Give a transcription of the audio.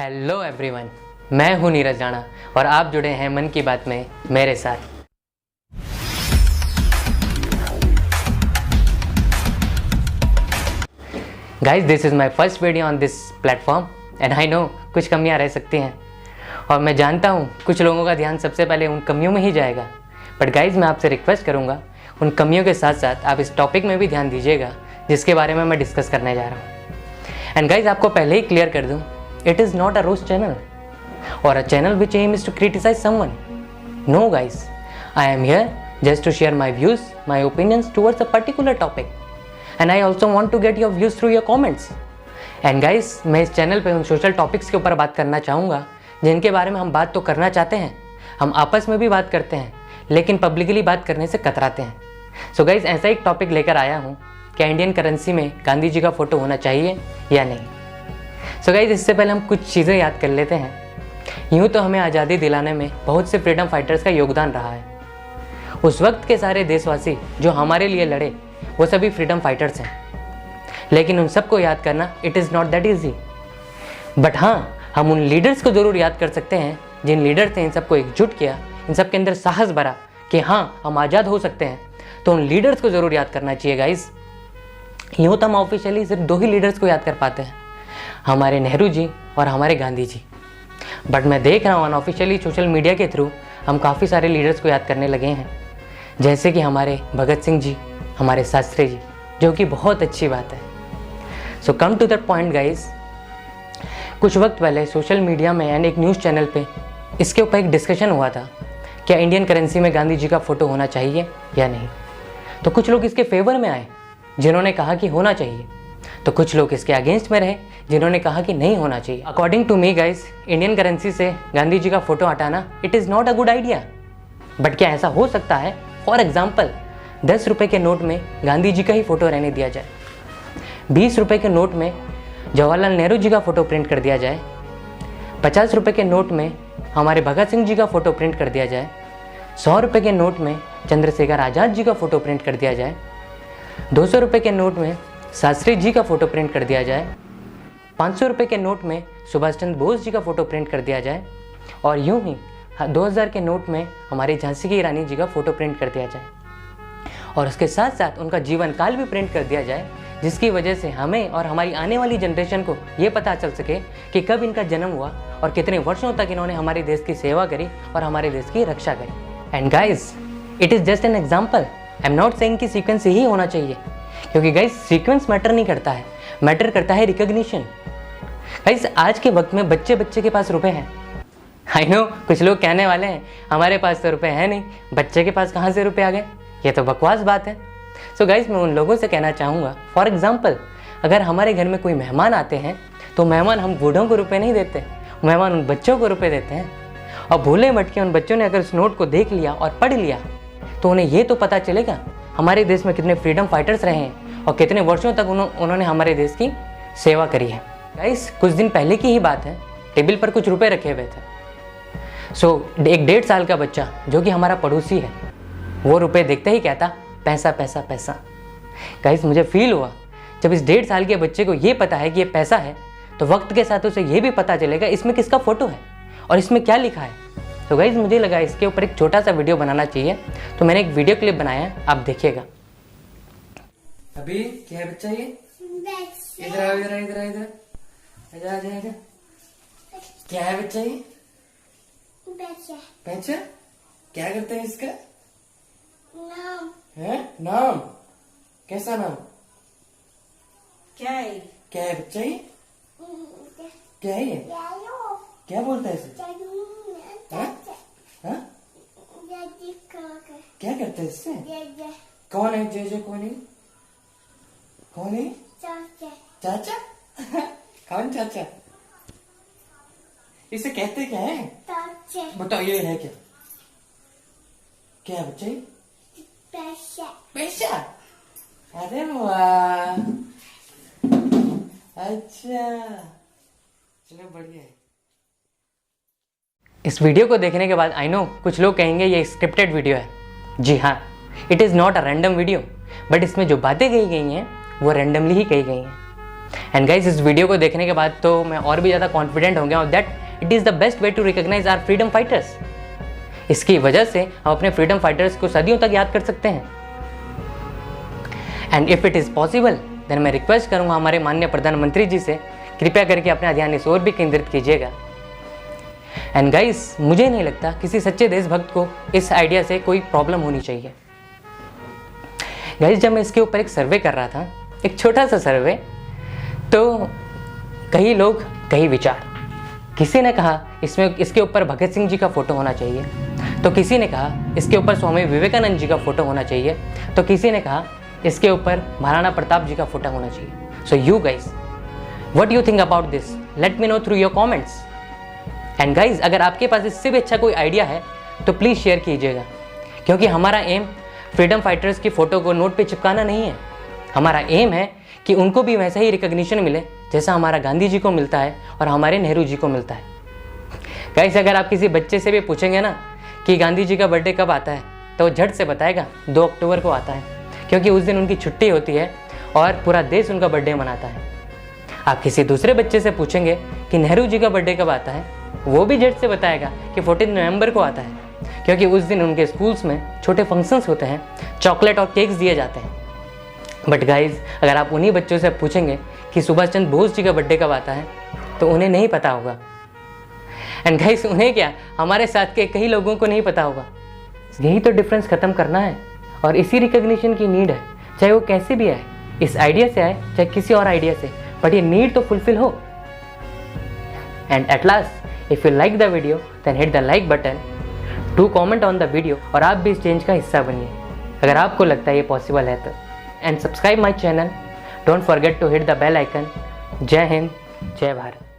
Hello everyone, मैं हूं नीरज राणा और आप जुड़े हैं मन की बात में मेरे साथ। Guys, this is my first video on this platform and I know कुछ कमियां रह सकती हैं और मैं जानता हूं कुछ लोगों का ध्यान सबसे पहले उन कमियों में ही जाएगा। बट गाइस, मैं आपसे रिक्वेस्ट करूंगा उन कमियों के साथ साथ आप इस टॉपिक में भी ध्यान दीजिएगा जिसके बारे में मैं डिस्कस करने जा रहा हूँ। एंड गाइस, आपको पहले ही क्लियर कर दूँ, it is not a roast channel or a channel which aims to criticize someone. No guys, I am here just to share my views, my opinions towards a particular topic, and I also want to get your views through your comments. And guys, मैं इस channel पे उन social topics के ऊपर बात करना चाहूँगा जिनके बारे में हम बात तो करना चाहते हैं, हम आपस में भी बात करते हैं, लेकिन पब्लिकली बात करने से कतराते हैं। सो गाइज, ऐसा एक टॉपिक लेकर आया हूँ कि इंडियन करेंसी में गांधी जी का फोटो होना चाहिए या नहीं। सो गाइज, इससे पहले हम कुछ चीज़ें याद कर लेते हैं। यूँ तो हमें आज़ादी दिलाने में बहुत से फ्रीडम फाइटर्स का योगदान रहा है। उस वक्त के सारे देशवासी जो हमारे लिए लड़े वो सभी फ्रीडम फाइटर्स हैं, लेकिन उन सबको याद करना it is not that easy. But हाँ, हम उन लीडर्स को ज़रूर याद कर सकते हैं जिन लीडर्स ने इन सबको एकजुट किया, इन सब के अंदर साहस भरा कि हाँ, हम आज़ाद हो सकते हैं। तो उन लीडर्स को ज़रूर याद करना चाहिए गाइज। यूँ तो हम ऑफिशियली सिर्फ दो ही लीडर्स को याद कर पाते हैं, हमारे नेहरू जी और हमारे गांधी जी। बट मैं देख रहा हूँ अनऑफिशियली सोशल मीडिया के थ्रू हम काफ़ी सारे लीडर्स को याद करने लगे हैं, जैसे कि हमारे भगत सिंह जी, हमारे शास्त्री जी, जो कि बहुत अच्छी बात है। So come to that point guys, कुछ वक्त पहले सोशल मीडिया में एंड एक न्यूज़ चैनल पे इसके ऊपर एक डिस्कशन हुआ था, क्या इंडियन करेंसी में गांधी जी का फ़ोटो होना चाहिए या नहीं। तो कुछ लोग इसके फेवर में आए जिन्होंने कहा कि होना चाहिए, तो कुछ लोग इसके अगेंस्ट में रहे जिन्होंने कहा कि नहीं होना चाहिए। According to me guys, Indian currency से गांधी जी का फोटो हटाना it is not a good idea. But क्या ऐसा हो सकता है, फॉर एग्जाम्पल 10 रुपये के नोट में गांधी जी का ही फोटो रहने दिया जाए, 20 रुपये के नोट में जवाहरलाल नेहरू जी का फोटो प्रिंट कर दिया जाए, 50 रुपये के नोट में हमारे भगत सिंह जी का फोटो प्रिंट कर दिया जाए, 100 रुपये के नोट में चंद्रशेखर आज़ाद जी का फोटो प्रिंट कर दिया जाए, 200 रुपये के नोट में शास्त्री जी का फोटो प्रिंट कर दिया जाए, 500 रुपये के नोट में सुभाष चंद्र बोस जी का फोटो प्रिंट कर दिया जाए, और यूं ही 2000 के नोट में हमारी झांसी की रानी जी का फोटो प्रिंट कर दिया जाए, और उसके साथ साथ उनका जीवन काल भी प्रिंट कर दिया जाए, जिसकी वजह से हमें और हमारी आने वाली जनरेशन को ये पता चल सके कि कब इनका जन्म हुआ और कितने वर्षों तक इन्होंने हमारे देश की सेवा करी और हमारे देश की रक्षा करी। And guys, it is just an example. I am not saying कि सीक्वेंस ही होना चाहिए, क्योंकि गाइज सीक्वेंस मैटर नहीं करता है, मैटर करता है रिकॉग्निशन। गाइज, आज के वक्त में बच्चे बच्चे के पास रुपए हैं। आई नो कुछ लोग कहने वाले हैं हमारे पास तो रुपए हैं नहीं, बच्चे के पास कहाँ से रुपए आ गए, ये तो बकवास बात है। सो गाइज, मैं उन लोगों से कहना चाहूँगा, फॉर एग्जाम्पल अगर हमारे घर में कोई मेहमान आते हैं तो मेहमान हम बूढ़ों को रुपए नहीं देते, मेहमान उन बच्चों को रुपए देते हैं। और भूले मटके उन बच्चों ने अगर उस नोट को देख लिया और पढ़ लिया तो उन्हें ये तो पता चलेगा हमारे देश में कितने फ्रीडम फाइटर्स रहे हैं और कितने वर्षों तक उन्होंने हमारे देश की सेवा करी है। गाइस, कुछ दिन पहले की ही बात है, टेबल पर कुछ रुपए रखे हुए थे। सो एक 1.5 साल का बच्चा जो कि हमारा पड़ोसी है, वो रुपए देखते ही कहता पैसा पैसा पैसा। गाइस, मुझे फील हुआ जब इस 1.5 साल के बच्चे को ये पता है कि ये पैसा है, तो वक्त के साथ उसे ये भी पता चलेगा इसमें किसका फोटो है और इसमें क्या लिखा है। तो गाइस, मुझे लगा इसके ऊपर एक छोटा सा वीडियो बनाना चाहिए, तो मैंने एक वीडियो क्लिप बनाया है, आप देखिएगा। अभी क्या है बच्चा, ये इधर आओ, इधर इधर इधर आजा आजा आजा। क्या है बच्चा, ये पैसा? क्या करते हैं इसका नाम है? नाम? कैसा नाम? क्या है? क्या है बच्चा, ये क्या है, ये क्या बोलता है इसे? हाँ? हाँ? क्या करते हैं इससे? कौन है जे कौन है? कौन है? चाचा? कौन चाचा? इसे कहते क्या है? बताओ, ये है क्या? क्या है बच्चे? पैसा। पैसा? अरे वाह, अच्छा, चलो बढ़िया है। इस वीडियो को देखने के बाद आई नो कुछ लोग कहेंगे ये स्क्रिप्टेड वीडियो है। जी हाँ, it is not a random video, but इसमें जो बातें कही गई हैं वो रैंडमली ही कही गई हैं। एंड गाइज इस वीडियो को देखने के बाद तो मैं और भी ज़्यादा कॉन्फिडेंट हो गया that it is the best way to recognise our freedom fighters. इसकी वजह से हम अपने फ्रीडम फाइटर्स को सदियों तक याद कर सकते हैं। And if it is possible then मैं रिक्वेस्ट करूँगा हमारे माननीय प्रधानमंत्री जी से, कृपया करके अपना ध्यान इस ओर भी केंद्रित कीजिएगा। एंड गाइस मुझे नहीं लगता किसी सच्चे देशभक्त को इस आइडिया से कोई प्रॉब्लम होनी चाहिए। गाइस जब मैं इसके ऊपर एक सर्वे कर रहा था, एक छोटा सा सर्वे, तो कई लोग कई विचार, किसी ने कहा इसके ऊपर भगत सिंह जी का फोटो होना चाहिए, तो किसी ने कहा इसके ऊपर स्वामी विवेकानंद जी का फोटो होना चाहिए, तो किसी ने कहा इसके ऊपर महाराणा प्रताप जी का फोटो होना चाहिए। So you guys what you think about this, let me know through your comments. And guys अगर आपके पास इससे भी अच्छा कोई आइडिया है तो प्लीज़ शेयर कीजिएगा, क्योंकि हमारा एम फ्रीडम फाइटर्स की फ़ोटो को नोट पे चिपकाना नहीं है। हमारा एम है कि उनको भी वैसा ही रिकॉग्निशन मिले जैसा हमारा गांधी जी को मिलता है और हमारे नेहरू जी को मिलता है। गाइस अगर आप किसी बच्चे से भी पूछेंगे ना कि गांधी जी का बर्थडे कब आता है, तो वो झट से बताएगा 2 अक्टूबर को आता है, क्योंकि उस दिन उनकी छुट्टी होती है और पूरा देश उनका बर्थडे मनाता है। आप किसी दूसरे बच्चे से पूछेंगे कि नेहरू जी का बर्थडे कब आता है, वो भी झट से बताएगा कि 14 नवंबर को आता है, क्योंकि उस दिन उनके स्कूल्स में छोटे फंक्शंस होते हैं, चॉकलेट और केक्स दिए जाते हैं। बट गाइज अगर आप उन्हीं बच्चों से पूछेंगे कि सुभाष चंद्र बोस जी का बर्थडे कब आता है, तो उन्हें नहीं पता होगा। एंड गाइज उन्हें क्या, हमारे साथ के कई लोगों को नहीं पता होगा। यही तो डिफरेंस ख़त्म करना है और इसी रिकॉग्निशन की नीड है, चाहे वो कैसे भी आए, इस आइडिया से आए चाहे किसी और आइडिया से, बट ये नीड तो फुलफिल हो। And at last if you like the video then hit the like button, do comment on the video और आप भी इस चेंज का हिस्सा बनिए अगर आपको लगता है ये पॉसिबल है तो। And subscribe my channel, don't forget to hit the bell icon. जय हिंद, जय भारत।